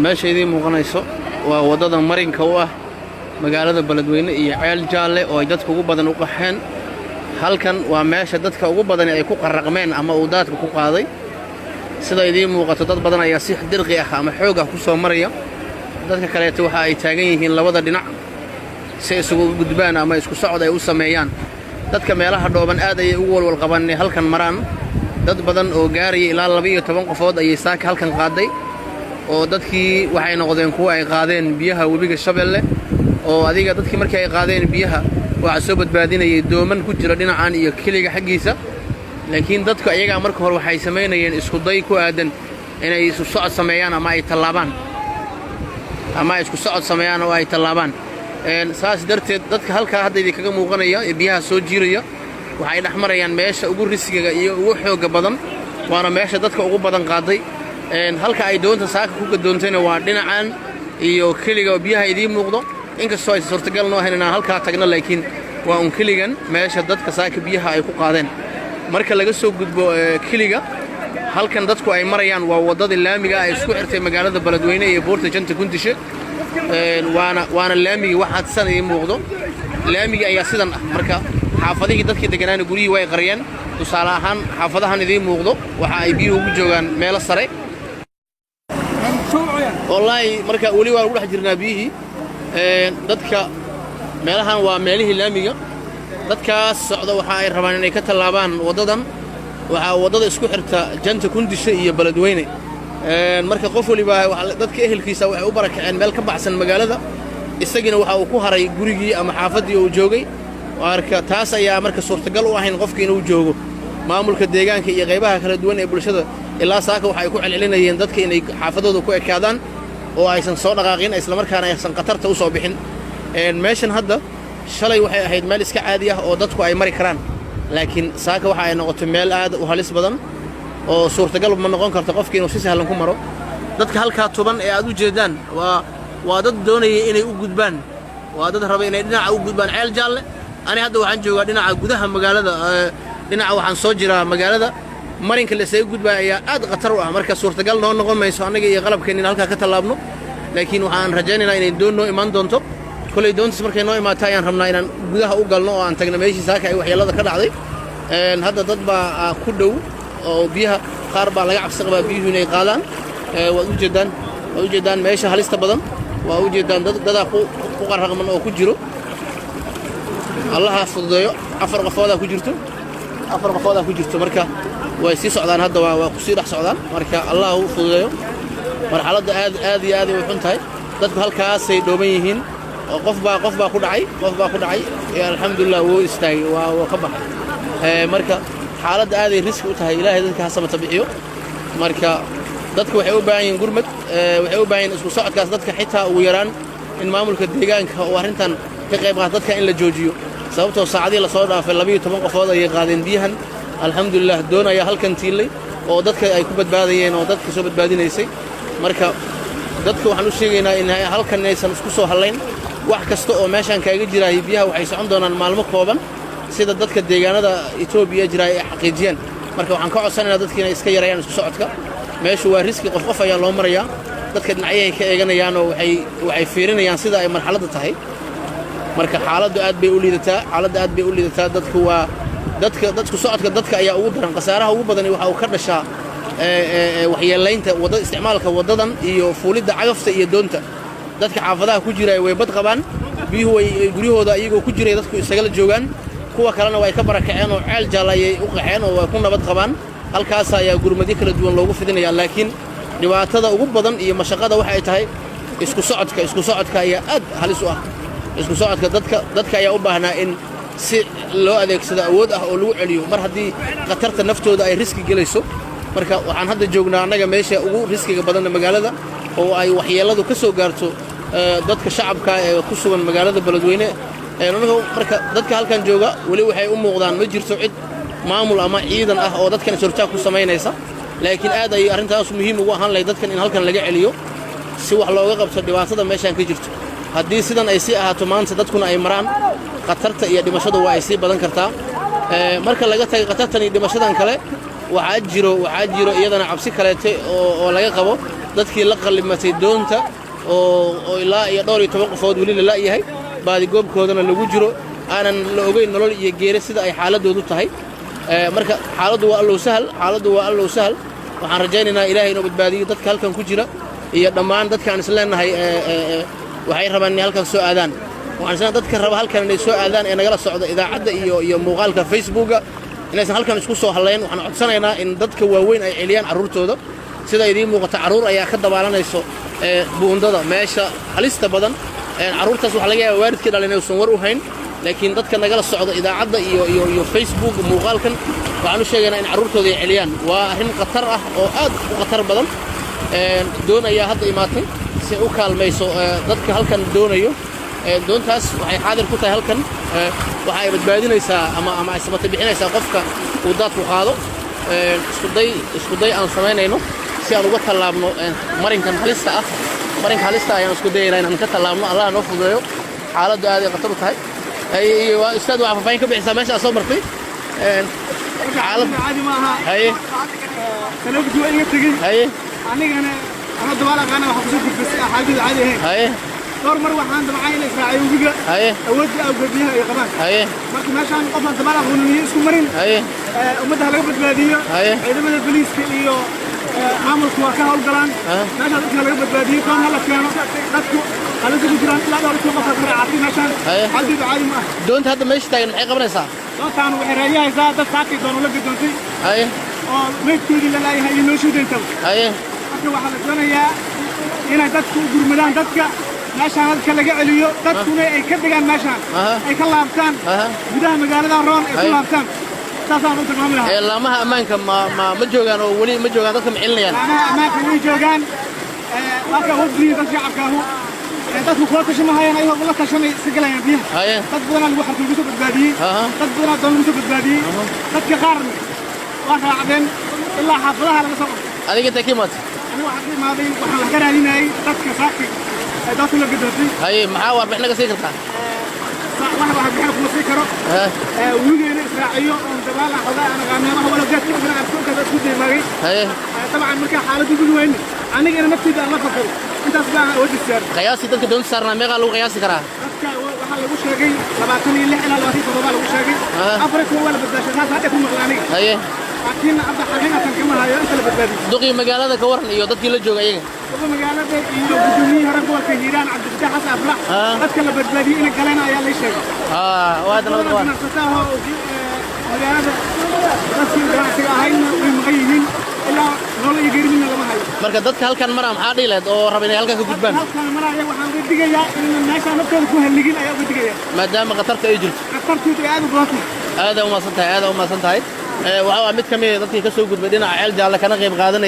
meeshaydii muuqanayso waa waddada marinka u ah magaalada Beledweyne iyo Ceel Jaalle oo ay dadku ugu badan u qaxeen. halkan waa meesha dadka ugu badan ay ku qarraqmeen ama uu daadku ku qaaday. sida idin muuqato dad badan ayaa si dirqi ah ama xoog ah ku soo maraya. dadka kaleeto waxa ay taagan yihiin labada dhinac si isugu gudbaan ama isku socod ay u sameeyaan. dadka meelaha dhooban aad ay ugu walwal qabaan halkan maraan. dad badan oo gaaraya ilaa 12 qofood ayay saaka halkan qaaday oo dadkii waxay noqdeen kuwa ay qaadeen biyaha webiga Shabeelle oo adiga dadkii markii ay qaadeen biyaha waxa soo badbaadinayay dooman ku jira dhinacaan iyo kiliga xaqiisa. laakiin dadku ayaga marka hore waxay sameeyeen isku day ku aadan inay isu socod sameeyaan ama ay tallaabaan oo ay tallaabaan. saas darteed dadka halka hadda idin kaga muuqanaya biyaha soo jiiraya waxay dhaxmarayaan meesha ugu riskiga iyo ugu xoog badan waana meesha dadka ugu badan qaaday. halka ay doonta saaka ku gadoontayna waa dhinacaan iyo kiliga biyaha idin muuqdo. inkastoo ay suurtagal noo ahayn inaan halka tagno laakiin waa un kiligan meesha dadka saaka biyaha ay ku qaadeen. marka laga soo gudbo kiliga halkan dadku ay marayaan waa wadada laamiga ay isku xirtay magaalada Beledweyne iyo Boorta Janta Kundishe. waana laamiga waxa san ay muuqdo. laamiga ayaa sidan marka xaafadihii dadkii deganaan guriyii way qariyeen. tusaale ahaan xaafadahan idin muuqdo waxa ay biyuhu ugu joogaan meel sare. wallahi marka wali waa ugu dhex jirnaa biyihii. dadka meelahan waa meelihii laamiga dadkaas socda waxa ay rabaan inay ka tallaabaan wadadan. waxa wadada isku xirta Janta Kundishe iyo Beledweyne. marka qof waliba dadka ehelkiisa waxay u barakaceen meel ka baxsan magaalada. isagina waxa uu ku haray gurigii ama xaafadii uu joogay. marka taas ayaa marka suurtagal u ahayn qofkii inuu joogo. maamulka deegaanka iyo qaybaha kala duwan ee bulshada ilaa saaka waxa ay ku celcelinayeen dadka inay xaafadooda ku ekaadaan oo aysan soo dhaqaaqin isla markaana aysan qatarta u soo bixin. meeshan hadda shalay waxay ahayd meel iska caadi ah oo dadku ay mari karaan. laakiin saaka waxa ay noqotay meel aad u halis badan oo suurtagal ma noqon karto qofkii inuu si sahlan ku maro. dadka halka tuban ee aad u jeedaan waa dad doonaya inay u gudbaan. waa dad raba inay dhinaca u gudbaan Ceel Jaalle. ani hadda waxaan joogaa dhinaca gudaha magaalada. dhinaca waxaan soo jiraa magaalada marinka la soo gudbaa ayaa aad khatar u ah. marka suurtagal noo noqon mayso anaga iyo qalabkeenina halka ka tallaabno. laakiin waxaan rajaynaynaa inay doonno iman doonto. kulay doontas markay noo imaato ayaan rabnaa inaan gudaha u galno oo aan tagno meeshii saaka ay waxyeelada ka dhacday. hadda dad baa ku dhow oo biyaha qaar baa laga cabsi qabaa biyuhu inay qaadaan. waad u jeedaan meesha halista badan. waa u jeedaan dad ku qarraqman oo ku jiro. allaha fududeeyo. 4 qofooda ku jirto marka way sii socdaan hadda waa ku sii dhex socdaan. marka allah uu fududeeyo. marxaladda aad iyo aad ay u xun tahay. dadku halkaas ay dhooban yihiin oo qof baa ku dhacay alxamdulillah wuu istaagay waa ka baxay. marka xaaladda aad ay riski u tahay. ilaahay dadka ha samata bixiyo. marka dadku waxay u baahan yihiin gurmad. waxay u baahan yihiin isku socodkaas dadka xitaa ugu yaraan in maamulka deegaanka oo arrintan ka qayb qaata dadka in la joojiyo. sababtoo saacadii la soo dhaafay 12 qofood ayay qaadeen biyahan. alxamdulillah doon ayaa halkan tiilay oo dadka ay ku badbaadayeen oo dadka soo badbaadinaysay. marka dadka waxaan u sheegaynaa in halkan aysan isku soo halayn. wax kasta oo meeshan kaaga jiray biyaha waxay socon doonaan maalmo kooban sida dadka deegaanada Itoobiya jiray ay xaqiijiyeen. marka waxaan ka codsanaynaa dadka inay iska yareeyaan isku socodka. meeshu waa riski qof ayaa loo marayaa. dadka dhinacyahay ka eeganayaan oo waxay fiirinayaan sida ay marxaladda tahay. marka xaaladdu aad bay u liidataa. dadku socodka dadka ayaa ugu daran. qasaaraha ugu badan waxa uu ka dhashaa waxyeelaynta isticmaalka wadadan iyo fuulidda cagafta iyo doonta. dadka xaafadaha ku jiray way bad qabaan. biyuhu way guriyahooda iyagoo ku jiray dadku isagala joogaan. kuwa kalena way ka barakaceen oo Ceel Jaalle ayay u qaxeen oo way ku nabad qabaan. halkaas ayaa gurmadi kala duwan loogu fidinayaa. laakiin dhibaatada ugu badan iyo mashaqada waxa ay tahay isku socodka ayaa aad halis u ah. isku socodka dadka ayaa u baahnaa in si loo adeegsado awood ah oo lagu celiyo mar haddii qatarta naftooda ay riski gelayso. marka waxaan hadda joognaa annaga meesha ugu riskiga badan magaalada oo ay waxyeeladu ka soo gaarto dadka shacabka ee ku sugan magaalada Beledweyne. marka dadka halkan jooga wali waxay u muuqdaan ma jirto cid maamul ama ciidan ah oo dadkan sortaag ku sameynaysa. laakiin aad ay arrintaas muhiim ugu ahaan lahayd dadkan in halkan laga celiyo si wax looga qabto dhibaatada meeshan ka jirto. haddii sidan ay sii ahaato maanta dadkuna ay maraan qatarta iyo dhimashada waa ay sii badan kartaa. marka laga tagay qatartan iyo dhimashadan kale waxaa jiro iyadana cabsi kaleete oo laga qabo dadkii la qallimatay doonta oo ilaa iyo dhowr iyo 10 qofood weli la yahay baadi goobkoodana lagu jiro aanan la ogeyn nolol iyo geeri sida ay xaaladoodu tahay marka xaaladdu waa allow sahal waxaan rajaynaynaa ilaahay inuu badbaadiyo dadka halkan ku jira iyo dhammaan dadka aan isleenahay waxay rabaan inay halkan soo aadaan waxaan isna dadka raba halkan inay soo aadaan ee nagala socdo idaacadda iyo muuqaalka Facebooka inaysan halkan isku soo haleyn waxaan codsanaynaa in dadka waaweyn ay celiyaan carruurtooda sida idin muuqata carruur ayaa ka dabaalanayso buundada meesha halista badan carruurtaas waxa laga yaabaa waalidkii dhalin inaysan war u hayn laakiin dadka nagala socdo idaacadda iyo Facebook muuqaalkan waxaan u sheegaynaa in carruurtooda ay celiyaan waa arrin khatar ah oo aad u khatar badan doon ayaa hadda imaatay si u kaalmayso dadka halkan doonayo doontaas waxay xaadir ku tahay halkan waxa ay badbaadinaysaa ama ay sabata bixinaysaa qofka uu daadku qaado isku day aan samaynayno si aan uga tallaabno marinkan halista ayaan isku dayaynaa inaan ka tallaabno allah noo fududeeyo xaaladdu aad ay khatar u tahay ustaad waxaa faahfaahin ka bixisaa meesha aad soo martay xaalad caadi ma aha haye salafkii waa iga tegey haye anigana ana dabaal aqaana waxa ku soo gudbisay xaaladdu caadi ahayn haye dhowr mar waxaan damcay in israaciyo webiga haye awoodda awgeediyaha ay qabaan haye marka meeshaan qofaan dabaal aqoonaniyo isku marin haye ummadda laga badbaadiyo haye ciidamada booliiska iyo maamulku waa ka howlgalaan meeshaan dadka laga badbaadiyo toon hala keeno dadku halisa ku jiraan ilaa dhowr iyo qofka raacatay meeshaan xaaladdu caadi ma aha doonta hadda meesha taagan maxay qabanaysaa doontaan waxay raadiyaysaa dad saakii doon la gadoontay haye oo meydkoodii la laayahay iyo noloshoodii intaba haye marka waxaa la doonayaa inay dadku u gurmadaan dadka meeshaan dadka laga celiyo dadkuna ay ka degaan meeshaan ay ka laabtaan gudaha magaalada roon ay ku laabtaan saasaan u tilmaami lahaa laamaha ammaanka ma joogaan oo weli ma joogaan dadka ma celinayaan laamaha ammaanka way joogaan marka hubdiin dad shacabkaahu dadku kula tashamahayaan ayagoo la tashanay iska galayaan biyaha dad badanaa lagu xarka lagu soo badbaadiyey dad badanaa doon lagu soo badbaadiyey dadka qaarna waa raacdeen ilaa xaafadaha laga soo qabtay adiga intee ka imaatay anigu waxaan ka imaaday waxaan wax ka raadinayay dadka saaki ay dadku la gadoontay haye maxaa warbixin naga sii kartaa wax warbixin kuma sii karo weligeena israaciyo oon dabaal xogaa aan aqaanamaha wala gaadka ibna arkoonkaas isku daymaagay haye طبعا markaa xaaladdu ugu weyn anigana naftayda aan la fakaro intaas baa awoodi saaran qiyaasi dadka doonta saarnaa meeqa lagu qiyaasi karaa dadka waxaa lagu sheegay 26 ilaa 27 lagu sheegay Afrika wala badbaashay taas hadda ku maqlaan aniga haye laakiin hadda xaqiiqatan kama hayo inta la badbaadiyo duqii magaalada ka waran iyo dadkii la jooga iyaga magaalada iyo gudoomiyaha hore gobolka Hiiraan Cabdifataah Xasan Afrax dadka la badbaadiyay in galana ayaa la sheegay waa nabad qaba magaalada dadkii ganacsiga ahayna way maqan yihiin ilaa nolol iyo geeri midna lama hayo marka dadka halkan maraa maxaa dhihi lahayd oo raba inay halkan ka gudbaan halkan maraya waxaan uga digayaa in meesha naftooda ku halligin ayaa uga digayaa maadaama khatarta ay jirto khatartu aad u badan aad u maasan tahay waxaa mid ka mid ah dadkii ka soo gudbay dhinaca ceel jaalle kana qayb qaadanaya